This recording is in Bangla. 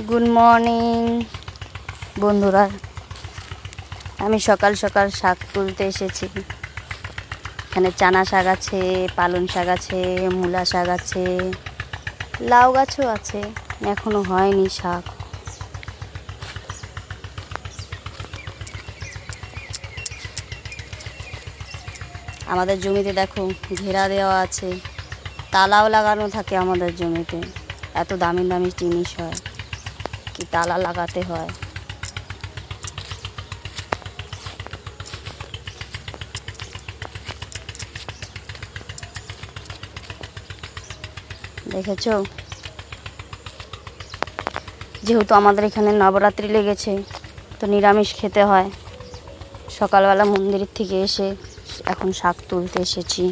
গুড মর্নিং বন্ধুরা, আমি সকাল সকাল শাক তুলতে এসেছি। এখানে চানা শাক আছে, পালং শাক আছে, মূলা শাক আছে, লাউ গাছও আছে, এখনো হয়নি শাক। আমাদের জমিতে দেখো ঘেরা দেওয়া আছে, তালাও লাগানো থাকে আমাদের জমিতে। এত দামি দামি জিনিস হয় কি তালা লাগাতে হয়। দেখেছো, যেহেতু আমাদের এখানে নবরাত্রি লেগেছে তো নিরামিষ খেতে হয়। সকালবেলা মন্দির থেকে এসে এখন শাক তুলতে এসেছি।